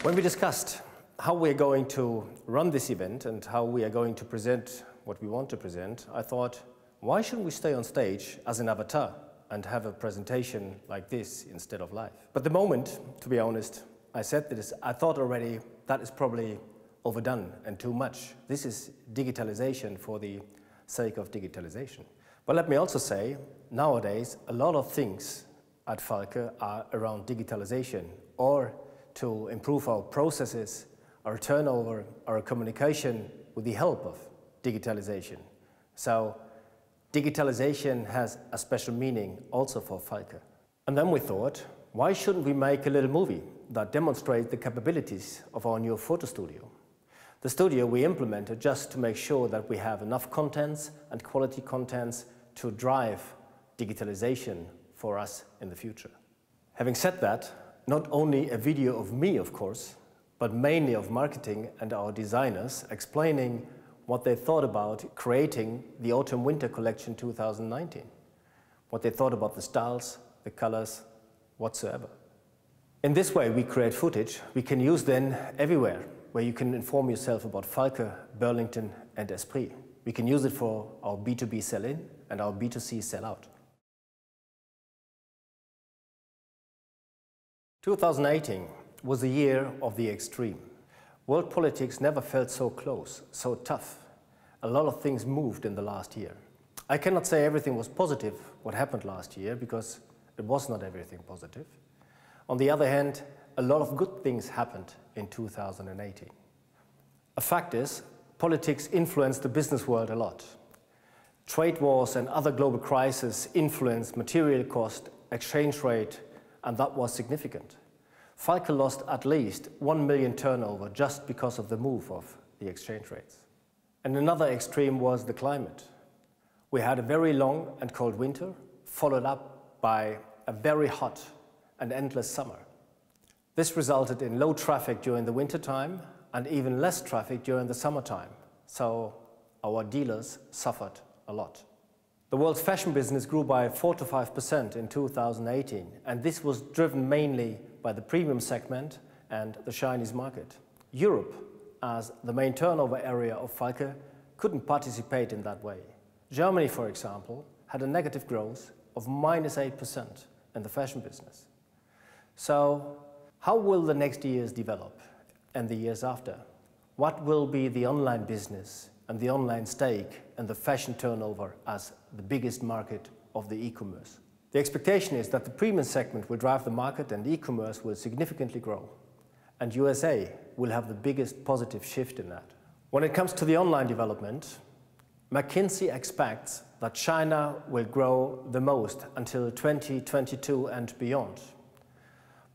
When we discussed how we are going to run this event and how we are going to present what we want to present, I thought, why shouldn't we stay on stage as an avatar and have a presentation like this instead of live? But the moment, to be honest, I said this, I thought already that is probably overdone and too much. This is digitalization for the sake of digitalization. But let me also say, nowadays, a lot of things at Falke are around digitalization, or to improve our processes, our turnover, our communication with the help of digitalization. So digitalization has a special meaning also for Falke. And then we thought, why shouldn't we make a little movie that demonstrates the capabilities of our new photo studio? The studio we implemented just to make sure that we have enough contents and quality contents to drive digitalization for us in the future. Having said that, not only a video of me, of course, but mainly of marketing and our designers explaining what they thought about creating the Autumn-Winter collection 2019, what they thought about the styles, the colors, whatsoever. In this way, we create footage we can use then everywhere, where you can inform yourself about Falke, Burlington and Esprit. We can use it for our B2B sell-in and our B2C sell-out. 2018 was the year of the extreme. World politics never felt so close, so tough. A lot of things moved in the last year. I cannot say everything was positive, what happened last year, because it was not everything positive. On the other hand, a lot of good things happened in 2018. A fact is, politics influenced the business world a lot. Trade wars and other global crises influenced material cost, exchange rate, and that was significant. Falke lost at least 1 million turnover just because of the move of the exchange rates. And another extreme was the climate. We had a very long and cold winter, followed up by a very hot and endless summer. This resulted in low traffic during the winter time and even less traffic during the summertime. So our dealers suffered a lot. The world's fashion business grew by 4 to 5% in 2018, and this was driven mainly by the premium segment and the Chinese market. Europe, as the main turnover area of Falke, couldn't participate in that way. Germany, for example, had a negative growth of -8% in the fashion business. So, how will the next years develop and the years after? What will be the online business and the online stake and the fashion turnover as the biggest market of the e-commerce? The expectation is that the premium segment will drive the market and e-commerce will significantly grow. And USA will have the biggest positive shift in that. When it comes to the online development, McKinsey expects that China will grow the most until 2022 and beyond.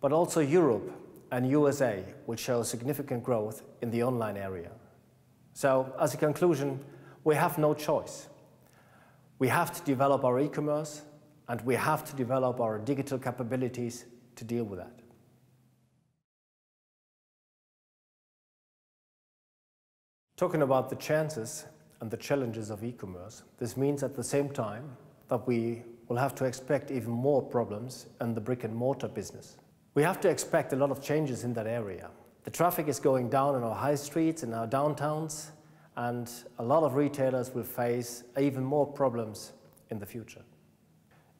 But also Europe and USA will show significant growth in the online area. So, as a conclusion, we have no choice. We have to develop our e-commerce and we have to develop our digital capabilities to deal with that. Talking about the chances and the challenges of e-commerce, this means at the same time that we will have to expect even more problems in the brick and mortar business. We have to expect a lot of changes in that area. The traffic is going down in our high streets, in our downtowns, and a lot of retailers will face even more problems in the future.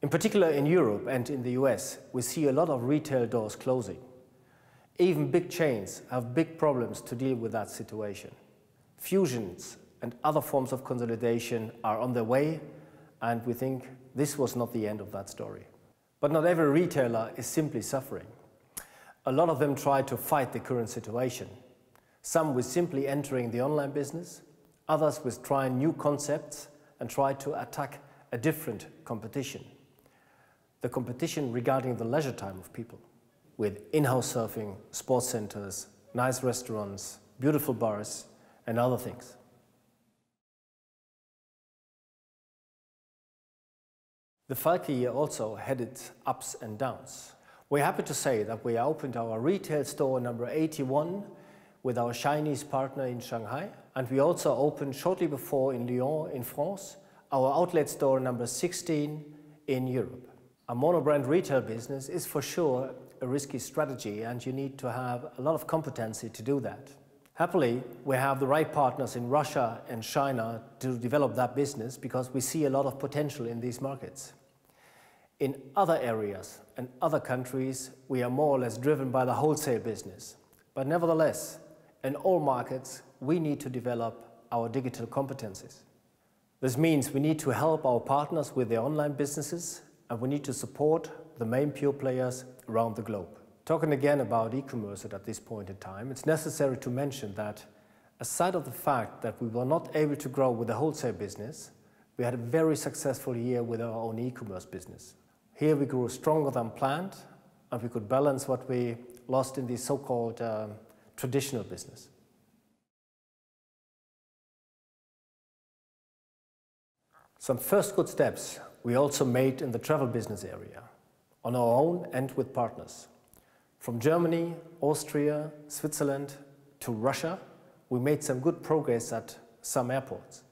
In particular in Europe and in the US, we see a lot of retail doors closing. Even big chains have big problems to deal with that situation. Fusions and other forms of consolidation are on their way, and we think this was not the end of that story. But not every retailer is simply suffering. A lot of them try to fight the current situation. Some with simply entering the online business, others with trying new concepts and try to attack a different competition. The competition regarding the leisure time of people, with in-house surfing, sports centers, nice restaurants, beautiful bars, and other things. The Falke year also had its ups and downs. We're happy to say that we opened our retail store number 81 with our Chinese partner in Shanghai, and we also opened shortly before in Lyon in France our outlet store number 16 in Europe. A monobrand retail business is for sure a risky strategy, and you need to have a lot of competency to do that. Happily, we have the right partners in Russia and China to develop that business because we see a lot of potential in these markets. In other areas and other countries, we are more or less driven by the wholesale business. But nevertheless, in all markets, we need to develop our digital competencies. This means we need to help our partners with their online businesses, and we need to support the main pure players around the globe. Talking again about e-commerce at this point in time, it's necessary to mention that aside of the fact that we were not able to grow with the wholesale business, we had a very successful year with our own e-commerce business. Here we grew stronger than planned, and we could balance what we lost in the so-called traditional business. Some first good steps we also made in the travel business area, on our own and with partners. From Germany, Austria, Switzerland to Russia, we made some good progress at some airports.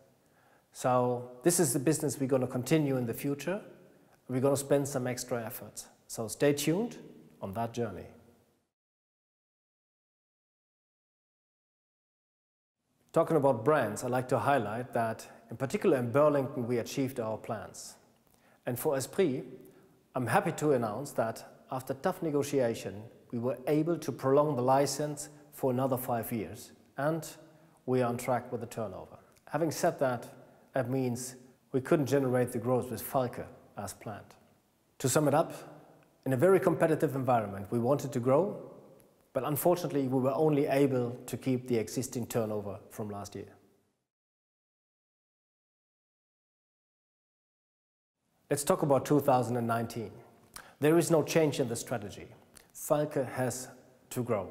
So this is the business we're going to continue in the future. We're going to spend some extra effort. So stay tuned on that journey. Talking about brands, I'd like to highlight that, in particular in Burlington, we achieved our plans. And for Esprit, I'm happy to announce that after tough negotiation, we were able to prolong the license for another 5 years, and we are on track with the turnover. Having said that, that means we couldn't generate the growth with Falke as planned. To sum it up, in a very competitive environment, we wanted to grow, but unfortunately, we were only able to keep the existing turnover from last year. Let's talk about 2019. There is no change in the strategy. Falke has to grow,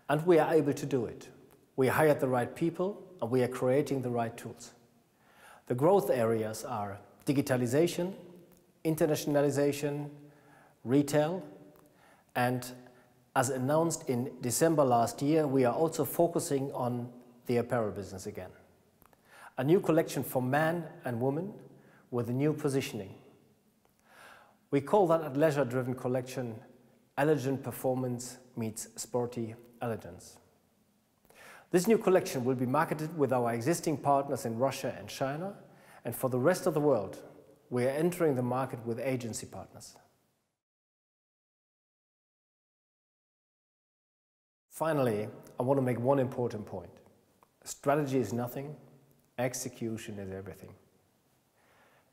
and we are able to do it. We hired the right people, and we are creating the right tools. The growth areas are digitalization, internationalization, retail, and as announced in December last year, we are also focusing on the apparel business again. A new collection for men and women with a new positioning. We call that a leisure-driven collection, elegant performance meets sporty elegance. This new collection will be marketed with our existing partners in Russia and China, and for the rest of the world, we are entering the market with agency partners. Finally, I want to make one important point. Strategy is nothing, execution is everything.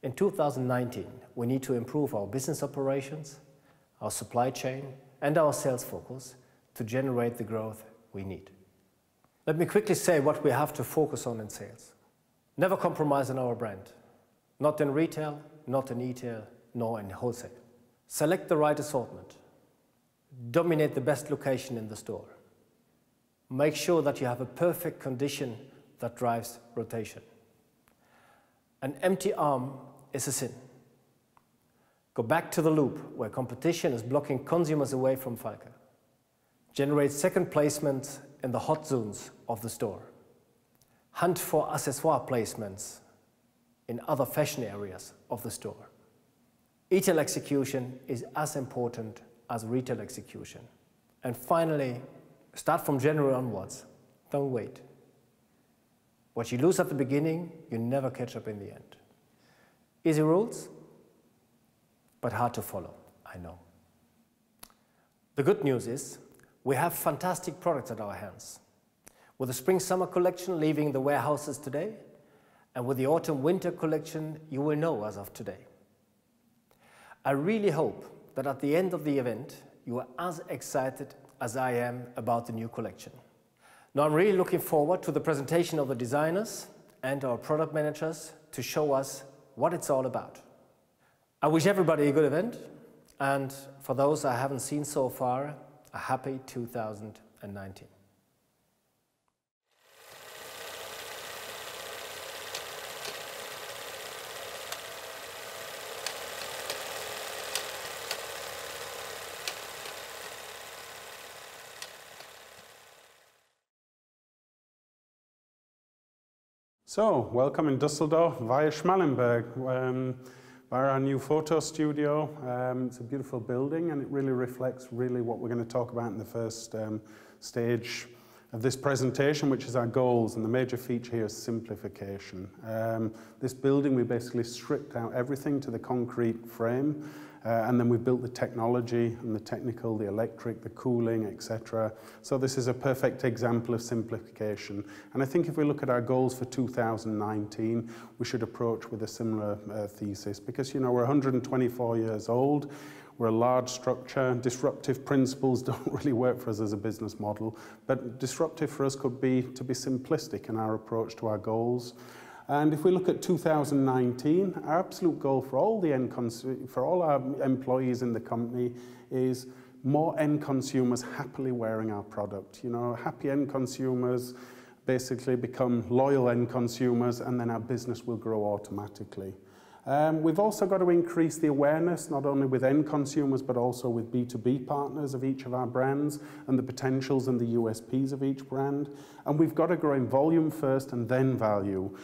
In 2019, we need to improve our business operations, our supply chain, and our sales focus to generate the growth we need. Let me quickly say what we have to focus on in sales. Never compromise on our brand. Not in retail, not in e-tail, nor in wholesale. Select the right assortment. Dominate the best location in the store. Make sure that you have a perfect condition that drives rotation. An empty arm is a sin. Go back to the loop where competition is blocking consumers away from Falke. Generate second placements in the hot zones of the store. Hunt for accessoire placements in other fashion areas of the store. E-tail execution is as important as retail execution. And finally, start from January onwards. Don't wait. What you lose at the beginning, you never catch up in the end. Easy rules, but hard to follow, I know. The good news is, we have fantastic products at our hands. With the spring-summer collection leaving the warehouses today, and with the autumn-winter collection, you will know as of today. I really hope that at the end of the event, you are as excited as I am about the new collection. Now I'm really looking forward to the presentation of the designers and our product managers to show us what it's all about. I wish everybody a good event, and for those I haven't seen so far, a happy 2019. So, welcome in Düsseldorf via Schmallenberg. by our new photo studio. It's a beautiful building, and it really reflects what we're going to talk about in the first stage of this presentation, which is our goals, and the major feature here is simplification. This building, we basically stripped out everything to the concrete frame, and then we built the technology and the technical, the electric, the cooling, etc. So this is a perfect example of simplification. And I think if we look at our goals for 2019, we should approach with a similar thesis, because, you know, we're 124 years old. We're a large structure. Disruptive principles don't really work for us as a business model, but disruptive for us could be to be simplistic in our approach to our goals. And if we look at 2019, our absolute goal for all our employees in the company is more end consumers happily wearing our product. You know, happy end consumers basically become loyal end consumers, and then our business will grow automatically. We've also got to increase the awareness, not only with end consumers, but also with B2B partners of each of our brands, and the potentials and the USPs of each brand. And we've got to grow in volume first and then value.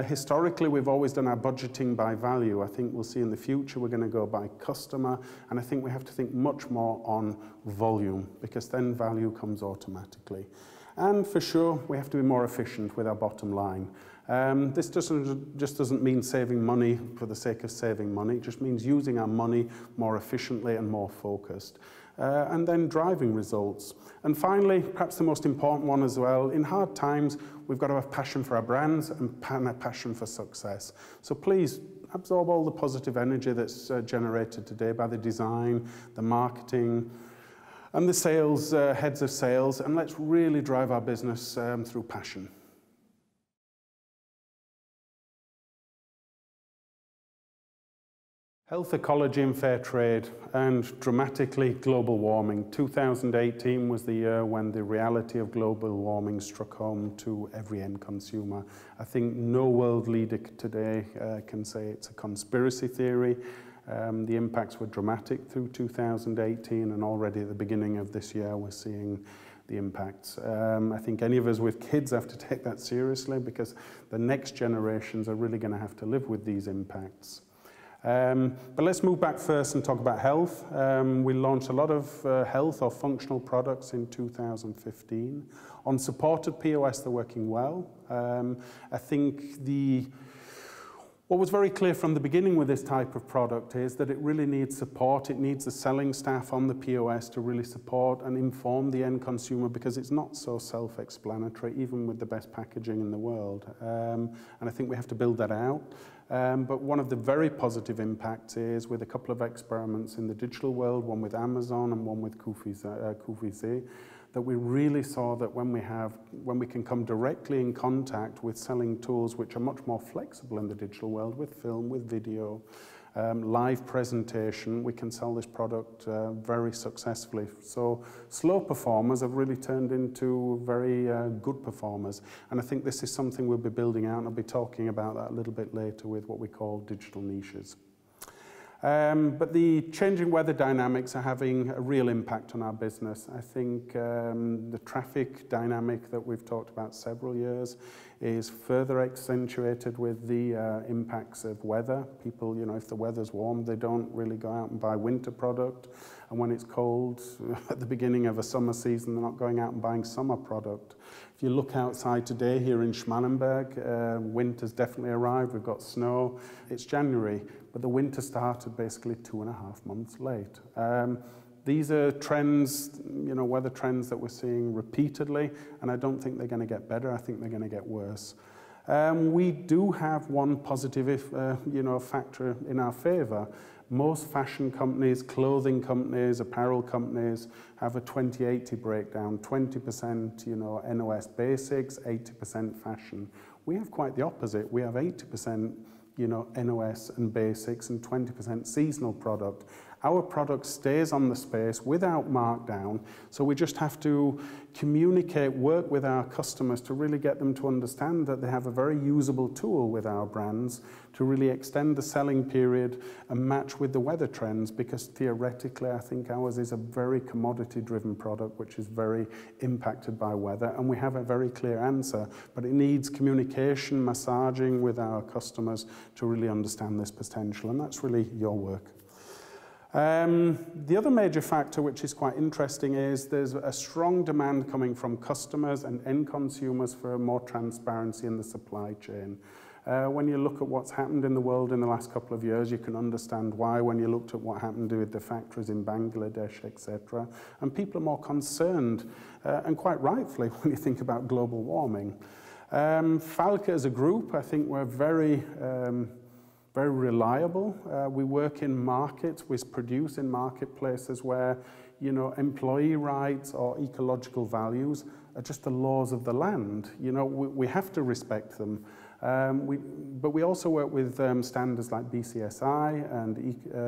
Historically, we've always done our budgeting by value. I think we'll see in the future we're going to go by customer, and I think we have to think much more on volume, because then value comes automatically. And for sure, we have to be more efficient with our bottom line. This just doesn't mean saving money for the sake of saving money. It just means using our money more efficiently and more focused. And then driving results. And finally, perhaps the most important one as well, in hard times, we've got to have passion for our brands and a passion for success. So please absorb all the positive energy that's generated today by the design, the marketing, and the sales, heads of sales, and let's really drive our business through passion. Health, ecology and fair trade, and dramatically global warming. 2018 was the year when the reality of global warming struck home to every end consumer. I think no world leader today can say it's a conspiracy theory. The impacts were dramatic through 2018, and already at the beginning of this year we're seeing the impacts. I think any of us with kids have to take that seriously, because the next generations are really going to have to live with these impacts. But let's move back first and talk about health. We launched a lot of health or functional products in 2015. On supported POS, they're working well. I think what was very clear from the beginning with this type of product is that it really needs support. It needs the selling staff on the POS to really support and inform the end consumer, because it's not so self-explanatory, even with the best packaging in the world. And I think we have to build that out. But one of the very positive impacts is with a couple of experiments in the digital world, one with Amazon and one with Kufize, that we really saw that when we can come directly in contact with selling tools which are much more flexible in the digital world, with film, with video, live presentation, we can sell this product very successfully. So slow performers have really turned into very good performers. And I think this is something we'll be building out, and I'll be talking about that a little bit later with what we call digital niches. But the changing weather dynamics are having a real impact on our business. I think the traffic dynamic that we've talked about several years is further accentuated with the impacts of weather. People, you know, if the weather's warm, they don't really go out and buy winter product. And when it's cold, at the beginning of a summer season, they're not going out and buying summer product. If you look outside today here in Schmallenberg, winter's definitely arrived. We've got snow. It's January, but the winter started basically 2.5 months late. These are trends, you know, weather trends that we're seeing repeatedly, and I don't think they're going to get better. I think they're going to get worse. We do have one positive, factor in our favor. Most fashion companies, clothing companies, apparel companies have a 20-80 breakdown, 20%, NOS basics, 80% fashion. We have quite the opposite. We have 80%, NOS and basics and 20% seasonal product. Our product stays on the space without markdown, so we just have to communicate, work with our customers to really get them to understand that they have a very usable tool with our brands to really extend the selling period and match with the weather trends, because theoretically I think ours is a very commodity-driven product which is very impacted by weather, and we have a very clear answer, but it needs communication, massaging with our customers to really understand this potential, and that's really your work. The other major factor which is quite interesting is there's a strong demand coming from customers and end consumers for more transparency in the supply chain. When you look at what's happened in the world in the last couple of years, you can understand why when you looked at what happened with the factories in Bangladesh, etc. And people are more concerned, and quite rightfully, when you think about global warming. Falke as a group, I think we're very reliable. We work in markets, we produce in marketplaces where, you know, employee rights or ecological values are just the laws of the land. You know, we have to respect them. But we also work with standards like BCSI and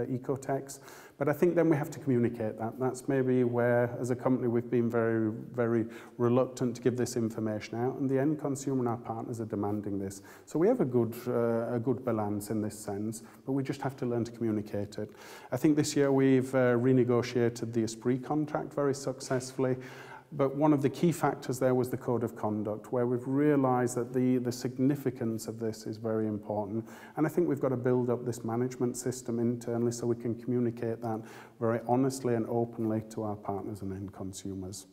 Ecotex. But I think then we have to communicate that. That's maybe where, as a company, we've been very, very reluctant to give this information out, and the end consumer and our partners are demanding this. So we have a good balance in this sense, but we just have to learn to communicate it. I think this year we've renegotiated the Esprit contract very successfully. But one of the key factors there was the code of conduct, where we've realized that the significance of this is very important. And I think we've got to build up this management system internally so we can communicate that very honestly and openly to our partners and end consumers.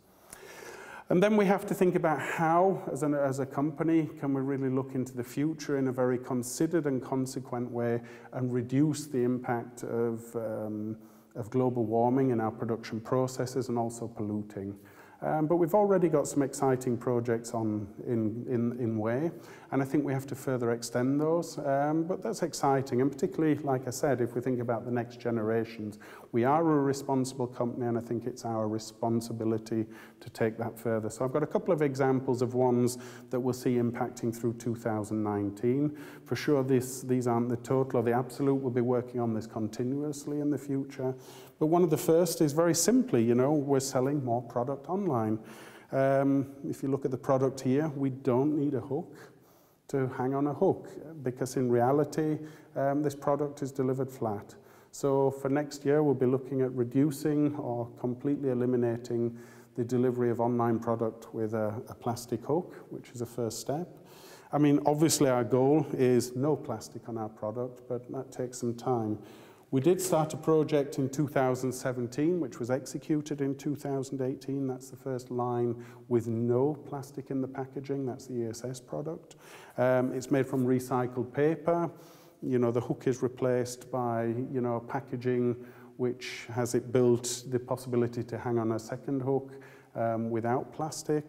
And then we have to think about how, as a company, can we really look into the future in a very considered and consequent way and reduce the impact of global warming in our production processes and also polluting. But we've already got some exciting projects in way, and I think we have to further extend those. But that's exciting, and particularly, like I said, if we think about the next generations, we are a responsible company, and I think it's our responsibility to take that further. So I've got a couple of examples of ones that we'll see impacting through 2019. For sure, these aren't the total or the absolute. We'll be working on this continuously in the future. But one of the first is very simply, you know, we're selling more product online. If you look at the product here, we don't need a hook to hang on a hook, because in reality, this product is delivered flat. So for next year, we'll be looking at reducing or completely eliminating the delivery of online product with a plastic hook, which is a first step. I mean, obviously our goal is no plastic on our product, but that takes some time. We did start a project in 2017, which was executed in 2018. That's the first line with no plastic in the packaging. That's the ESS product. It's made from recycled paper. You know, the hook is replaced by, you know, packaging which has it built the possibility to hang on a second hook without plastic.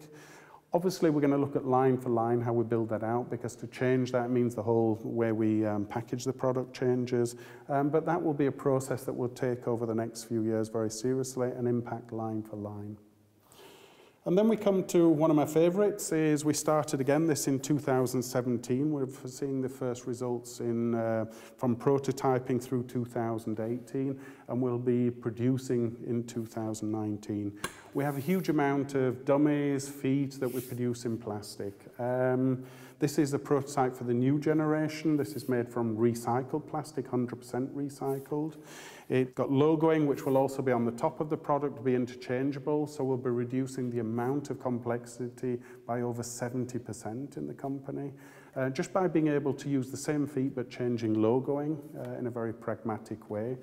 Obviously, we're going to look at line for line how we build that out, because to change that means the whole way we package the product changes. But that will be a process that we'll take over the next few years very seriously and impact line for line. And then we come to one of my favorites, is we started again this in 2017. We're seeing the first results from prototyping through 2018, and we'll be producing in 2019. We have a huge amount of dummies, feet that we produce in plastic. This is the prototype for the new generation. This is made from recycled plastic, 100% recycled. It's got logoing, which will also be on the top of the product to be interchangeable, so we'll be reducing the amount of complexity by over 70% in the company, just by being able to use the same feet but changing logoing in a very pragmatic way.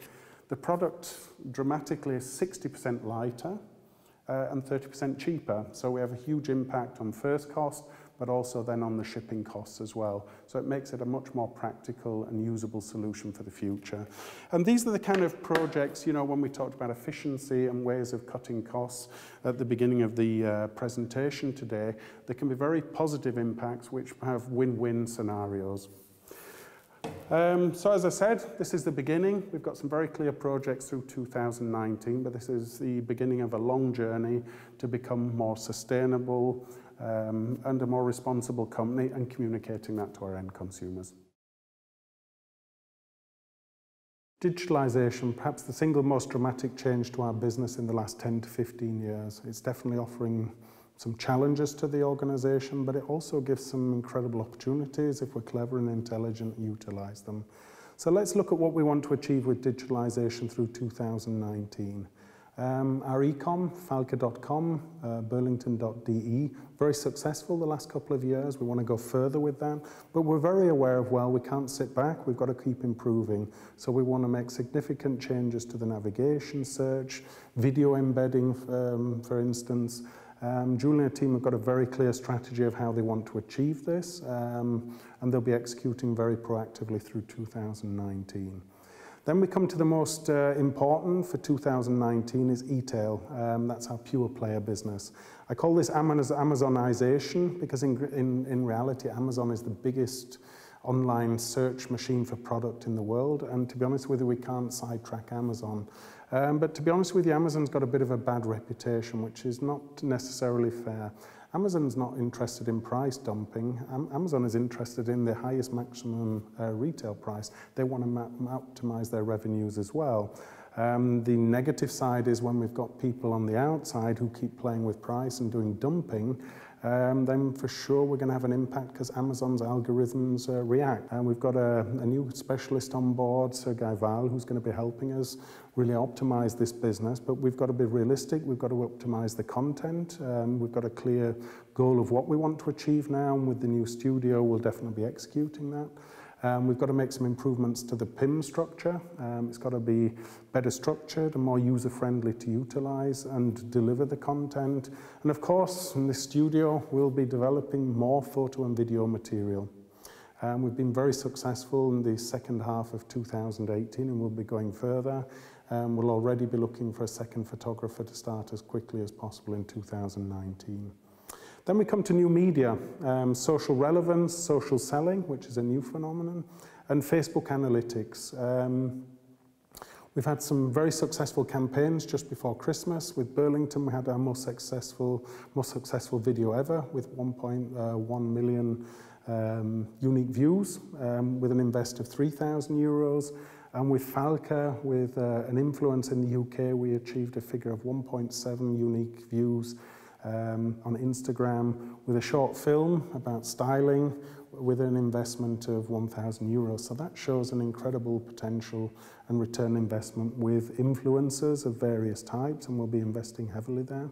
The product dramatically is 60% lighter and 30% cheaper, so we have a huge impact on first cost, but also then on the shipping costs as well. So it makes it a much more practical and usable solution for the future. And these are the kind of projects, you know, when we talked about efficiency and ways of cutting costs at the beginning of the presentation today, there can be very positive impacts which have win-win scenarios. So as I said, this is the beginning. We've got some very clear projects through 2019, but this is the beginning of a long journey to become more sustainable, and a more responsible company, and communicating that to our end consumers. Digitalization, perhaps the single most dramatic change to our business in the last 10 to 15 years. It's definitely offering some challenges to the organization, but it also gives some incredible opportunities if we're clever and intelligent and utilize them. So let's look at what we want to achieve with digitalization through 2019. Our e-com, falke.com, burlington.de, very successful the last couple of years. We want to go further with that, but we're very aware of, well, we can't sit back, we've got to keep improving. So we want to make significant changes to the navigation, search, video embedding, for instance. Julie and her team have got a very clear strategy of how they want to achieve this, and they'll be executing very proactively through 2019. Then we come to the most important for 2019 is e-tail. That's our pure player business. I call this Amazonization because in reality, Amazon is the biggest online search machine for product in the world. And to be honest with you, we can't sidetrack Amazon. But to be honest with you, Amazon's got a bit of a bad reputation, which is not necessarily fair. Amazon's not interested in price dumping. Amazon is interested in the highest maximum retail price. They want to optimize their revenues as well. The negative side is when we've got people on the outside who keep playing with price and doing dumping, then for sure we're going to have an impact because Amazon's algorithms react. And we've got a new specialist on board, Sir Guy Val, who's going to be helping us really optimize this business. But we've got to be realistic. We've got to optimize the content. We've got a clear goal of what we want to achieve now. And with the new studio, we'll definitely be executing that. We've got to make some improvements to the PIM structure. It's got to be better structured and more user-friendly to utilize and deliver the content. And of course, in the studio, we'll be developing more photo and video material. We've been very successful in the second half of 2018 and we'll be going further. We'll already be looking for a second photographer to start as quickly as possible in 2019. Then we come to new media, social relevance, social selling, which is a new phenomenon, and Facebook analytics. We've had some very successful campaigns just before Christmas. With Burlington, we had our most successful video ever with 1.1 million unique views with an invest of €3,000. And with Falke, with an influencer in the UK, we achieved a figure of 1.7 unique views on Instagram with a short film about styling with an investment of €1,000. So that shows an incredible potential and return investment with influencers of various types, and we'll be investing heavily there.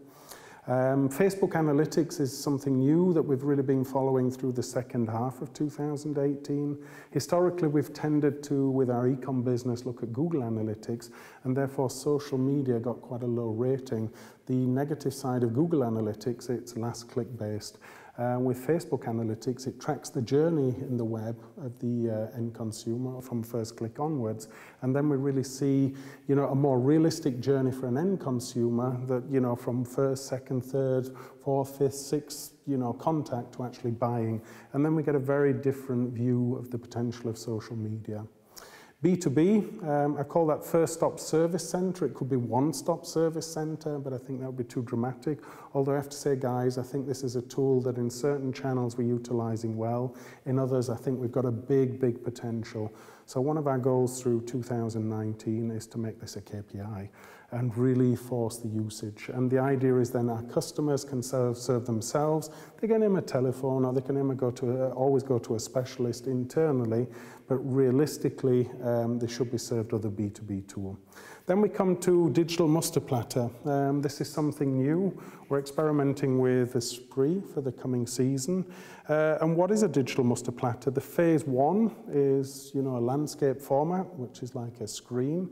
Facebook analytics is something new that we've really been following through the second half of 2018. Historically, we've tended to, with our e-com business, look at Google Analytics, and therefore social media got quite a low rating. The negative side of Google Analytics, it's last click based. With Facebook Analytics, it tracks the journey in the web of the end consumer from first click onwards. And then we really see, a more realistic journey for an end consumer that, from first, second, third, fourth, fifth, sixth, contact to actually buying. And then we get a very different view of the potential of social media. B2B, I call that first stop service center. It could be one stop service center, but I think that would be too dramatic. Although I have to say, guys, I think this is a tool that in certain channels we're utilizing well. In others, I think we've got a big, big potential. So one of our goals through 2019 is to make this a KPI and really force the usage. And the idea is then our customers can serve themselves. They can name a telephone, or they can always go to a specialist internally, but realistically, they should be served with a B2B tool. Then we come to digital muster platter. This is something new. We're experimenting with Esprit for the coming season. And what is a digital muster platter? The phase one is, a landscape format, which is like a screen.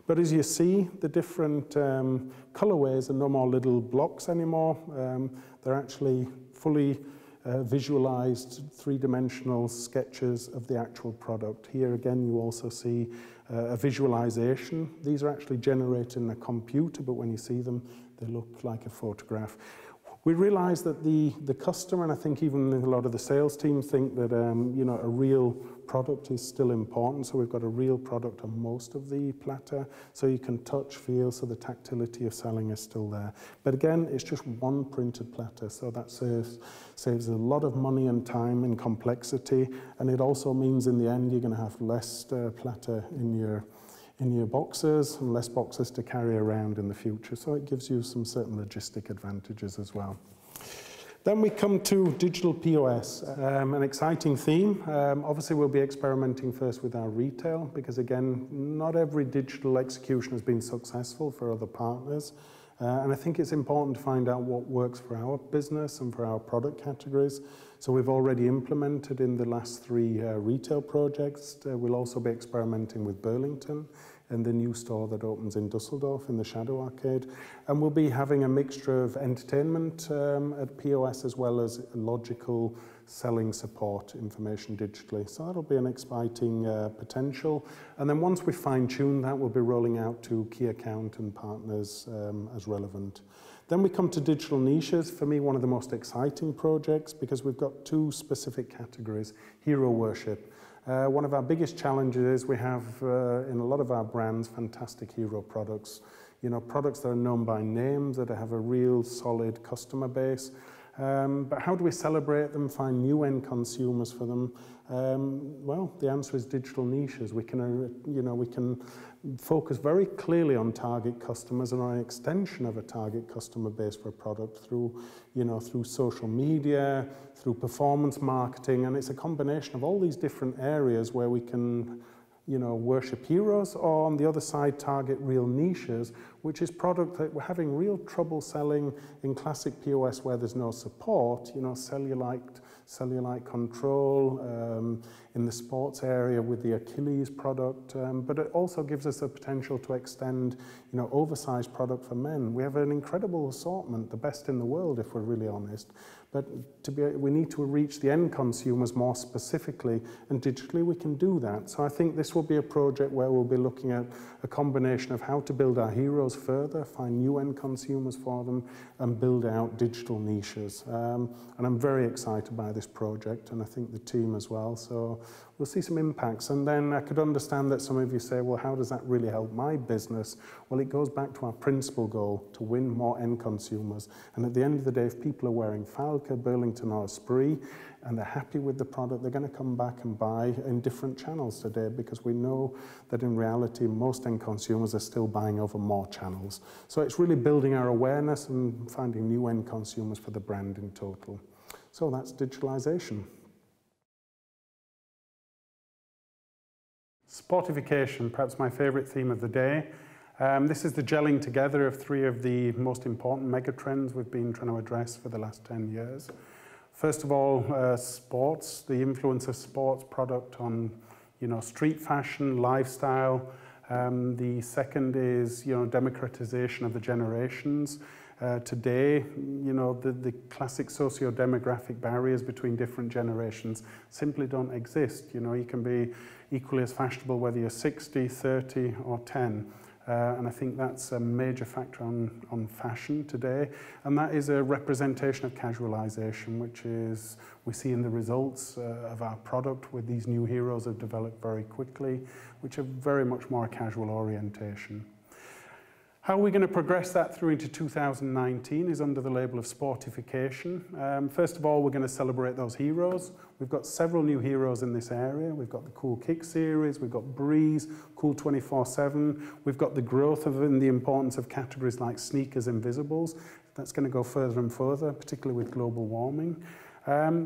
But as you see, the different colorways are no more little blocks anymore. They're actually fully visualized three-dimensional sketches of the actual product. Here again, you also see a visualization. These are actually generated in a computer, but when you see them, they look like a photograph. We realize that the customer, and I think even a lot of the sales team think that a real product is still important. So we've got a real product on most of the platter, so you can touch, feel, so the tactility of selling is still there. But again, it's just one printed platter, so that saves a lot of money and time and complexity, and it also means in the end you're going to have less platter in in your boxes and less boxes to carry around in the future. So it gives you some certain logistic advantages as well. Then we come to digital POS, an exciting theme. Obviously, we'll be experimenting first with our retail because, again, not every digital execution has been successful for other partners. And I think it's important to find out what works for our business and for our product categories. So we've already implemented in the last 3 retail projects. We'll also be experimenting with Burlington and the new store that opens in Dusseldorf in the Shadow Arcade. And we'll be having a mixture of entertainment at POS as well as logical selling support information digitally. So that'll be an exciting potential. And then once we fine-tune that, we'll be rolling out to key account and partners as relevant. Then we come to digital niches. For me, one of the most exciting projects because we've got 2 specific categories, hero worship. One of our biggest challenges is we have in a lot of our brands fantastic hero products. You know, products that are known by name, that have a real solid customer base. But how do we celebrate them, find new end consumers for them? Well, the answer is digital niches. We can focus very clearly on target customers and on an extension of a target customer base for a product through social media, through performance marketing, and it's a combination of all these different areas where we can worship heroes, or on the other side, target real niches, which is product that we're having real trouble selling in classic POS where there's no support, cellulite control, in the sports area with the Achilles product, but it also gives us the potential to extend, oversized product for men. We have an incredible assortment, the best in the world if we're really honest, but we need to reach the end consumers more specifically, and digitally we can do that. So I think this will be a project where we'll be looking at a combination of how to build our heroes further, find new end consumers for them, and build out digital niches. And I'm very excited by this project, and I think the team as well. So we'll see some impacts. And then I could understand that some of you say, well, how does that really help my business? Well, it goes back to our principal goal, to win more end consumers. And at the end of the day, if people are wearing Falke, Burlington or Esprit, and they're happy with the product, they're going to come back and buy in different channels today, because we know that in reality, most end consumers are still buying over more channels. So it's really building our awareness and finding new end consumers for the brand in total. So that's digitalization. Sportification, perhaps my favorite theme of the day. This is the gelling together of 3 of the most important megatrends we've been trying to address for the last 10 years. First of all, sports, the influence of sports product on, street fashion, lifestyle. The second is, democratization of the generations. Today, the classic socio-demographic barriers between different generations simply don't exist. You can be equally as fashionable whether you're 60, 30 or 10. And I think that's a major factor on fashion today. And that is a representation of casualization, which is we see in the results of our product with these new heroes have developed very quickly, which are very much more a casual orientation. How are we going to progress that through into 2019 is under the label of sportification. First of all, we're going to celebrate those heroes. We've got several new heroes in this area. We've got the Cool Kick series, we've got Breeze, Cool 24/7. We've got the growth and the importance of categories like sneakers and visibles. That's going to go further and further, particularly with global warming.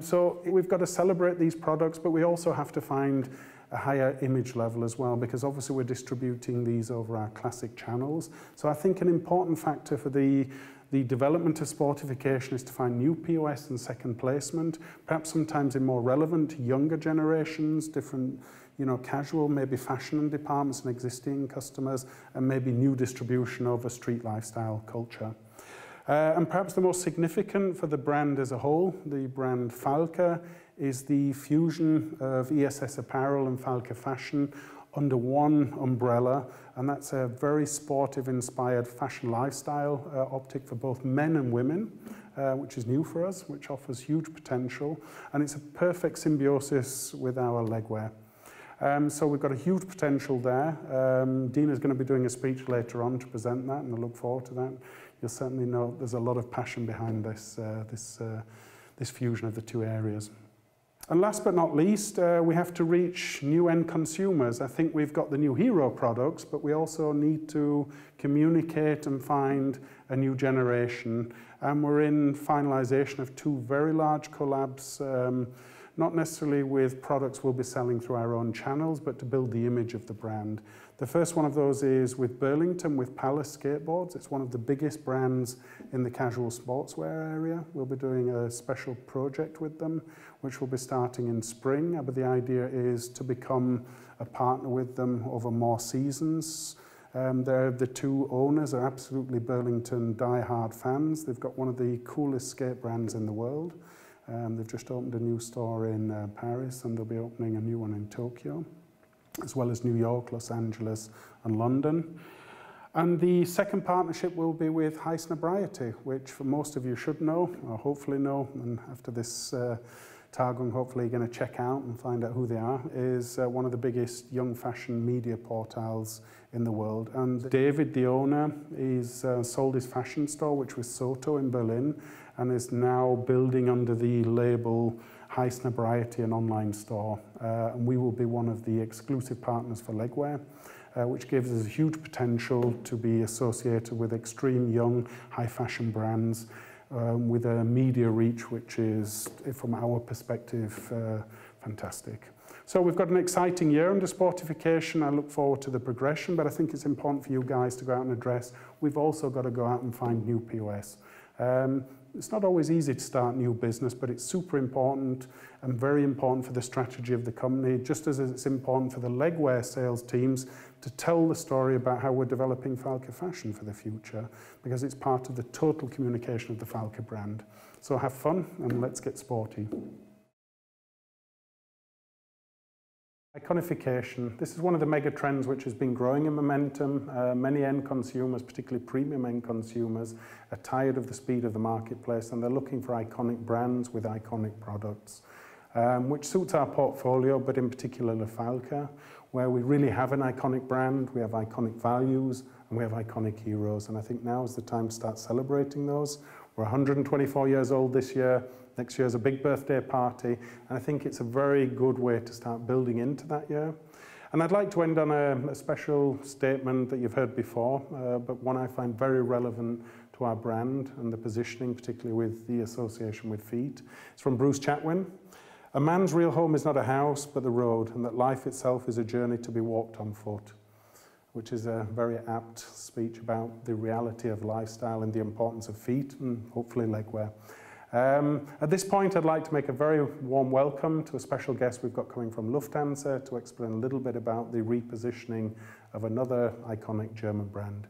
So we've got to celebrate these products, but we also have to find a higher image level as well, because obviously we're distributing these over our classic channels. So I think an important factor for the development of sportification is to find new POS and second placement, perhaps sometimes in more relevant younger generations, different casual, maybe fashion and departments and existing customers, and maybe new distribution over street lifestyle culture. And perhaps the most significant for the brand as a whole, the brand Falke, is the fusion of ESS apparel and Falke fashion under one umbrella, and that's a very sportive inspired fashion lifestyle optic for both men and women, which is new for us, which offers huge potential, and it's a perfect symbiosis with our legwear. So we've got a huge potential there. Dina's going to be doing a speech later on to present that, and I look forward to that. You'll certainly know there's a lot of passion behind this fusion of the 2 areas. And last but not least, we have to reach new end consumers. I think we've got the new hero products, but we also need to communicate and find a new generation. And we're in finalization of 2 very large collabs, not necessarily with products we'll be selling through our own channels, but to build the image of the brand. The first one of those is with Burlington, with Palace Skateboards. It's one of the biggest brands in the casual sportswear area. We'll be doing a special project with them, which will be starting in spring. But the idea is to become a partner with them over more seasons. The 2 owners are absolutely Burlington die-hard fans. They've got one of the coolest skate brands in the world. They've just opened a new store in Paris, and they'll be opening a new one in Tokyo, as well as New York, Los Angeles and London. And the second partnership will be with High Snobriety, which for most of you should know, or hopefully know, and after this Tagung hopefully you're going to check out and find out who they are, is one of the biggest young fashion media portals in the world. And David, the owner, he's sold his fashion store, which was Soto in Berlin, and is now building under the label High Snobriety, an online store. And we will be one of the exclusive partners for legwear, which gives us a huge potential to be associated with extreme young high fashion brands with a media reach which is, from our perspective, fantastic. So we've got an exciting year under sportification. I look forward to the progression, but I think it's important for you guys to go out and address. We've also got to go out and find new POS. It's not always easy to start new business, but it's super important and very important for the strategy of the company, just as it's important for the legwear sales teams to tell the story about how we're developing Falke fashion for the future, because it's part of the total communication of the Falke brand. So have fun and let's get sporty. Iconification. This is one of the mega trends which has been growing in momentum. Many end consumers, particularly premium end consumers, are tired of the speed of the marketplace, and they're looking for iconic brands with iconic products, which suits our portfolio, but in particular Falke, where we really have an iconic brand, we have iconic values, and we have iconic heroes. And I think now is the time to start celebrating those. We're 124 years old this year. Next year is a big birthday party, and I think it's a very good way to start building into that year. And I'd like to end on a special statement that you've heard before, but one I find very relevant to our brand and the positioning, particularly with the association with feet. It's from Bruce Chatwin. A man's real home is not a house, but the road, and that life itself is a journey to be walked on foot, which is a very apt speech about the reality of lifestyle and the importance of feet and hopefully legwear. At this point, I'd like to make a very warm welcome to a special guest we've got coming from Lufthansa to explain a little bit about the repositioning of another iconic German brand.